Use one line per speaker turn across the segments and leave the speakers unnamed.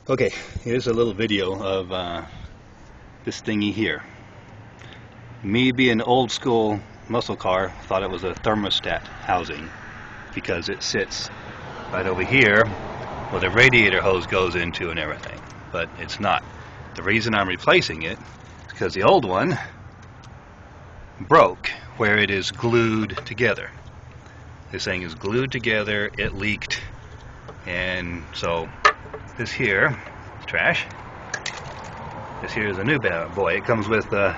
Okay, here's a little video of this thingy here. Me being old school muscle car, thought it was a thermostat housing because it sits right over here where the radiator hose goes into and everything, but it's not. The reason I'm replacing it is because the old one broke where it is glued together. This thing is glued together, it leaked, and so this here is trash. This here is a new boy. It comes with the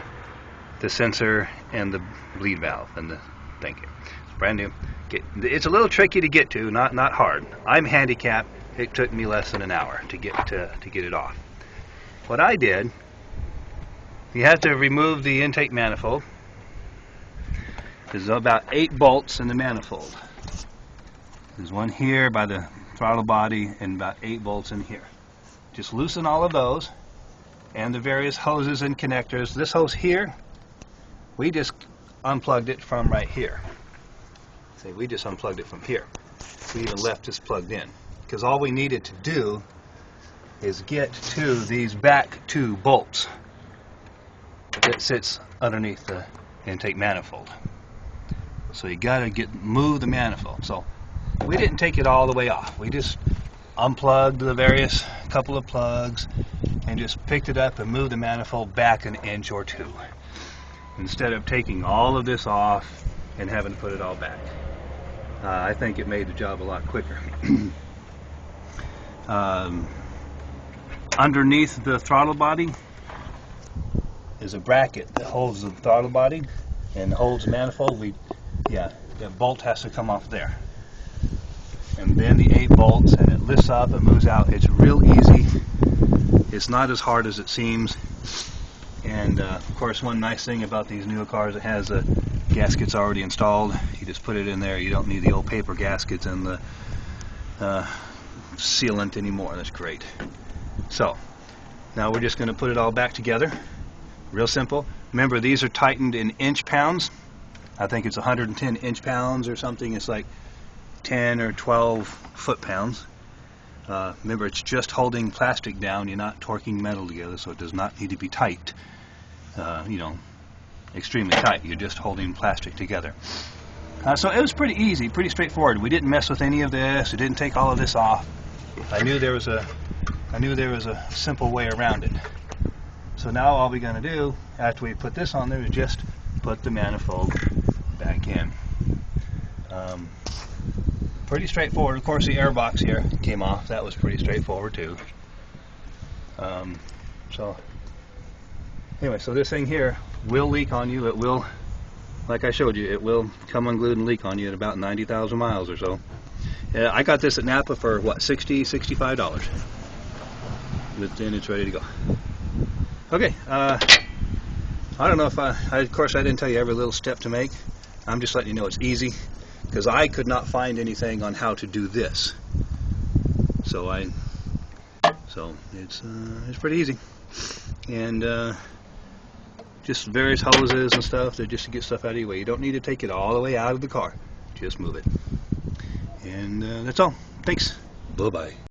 sensor and the bleed valve and the thank you. It's brand new. It's a little tricky to get to, not hard. I'm handicapped. It took me less than an hour to get it off. What I did, you have to remove the intake manifold. There's about 8 bolts in the manifold. There's one here by the throttle body and about 8 bolts in here. Just loosen all of those and the various hoses and connectors. This hose here, we just unplugged it from right here. See, we just unplugged it from here. We even left this plugged in because all we needed to do is get to these back 2 bolts that sits underneath the intake manifold. So you got to move the manifold. So we didn't take it all the way off. We just unplugged the various couple of plugs and just picked it up and moved the manifold back an inch or 2 instead of taking all of this off and having to put it all back. I think it made the job a lot quicker. Underneath the throttle body is a bracket that holds the throttle body and holds the manifold. The bolt has to come off there. And then the 8 bolts, and it lifts up and moves out. It's real easy. It's not as hard as it seems. And of course, one nice thing about these newer cars, it has the gaskets already installed. You just put it in there. You don't need the old paper gaskets and the sealant anymore. That's great. So now we're just going to put it all back together. Real simple. Remember, these are tightened in inch pounds. I think it's 110 inch pounds or something. It's like 10 or 12 foot-pounds. Remember, it's just holding plastic down. You're not torquing metal together, so it does not need to be tight. Extremely tight. You're just holding plastic together. So it was pretty easy, pretty straightforward. We didn't mess with any of this. We didn't take all of this off. I knew there was a simple way around it. So now all we're going to do after we put this on there is just put the manifold back in. Pretty straightforward. Of course, the air box here came off. That was pretty straightforward too. So anyway, so this thing here will leak on you. It will, like I showed you, it will come unglued and leak on you at about 90,000 miles or so. I got this at Napa for what, $60, $65. Then it's ready to go. Okay, I don't know if of course I didn't tell you every little step to make. I'm just letting you know it's easy because I could not find anything on how to do this. So it's pretty easy. And just various hoses and stuff just to get stuff out of your way. You don't need to take it all the way out of the car. Just move it. And that's all. Thanks. Bye-bye.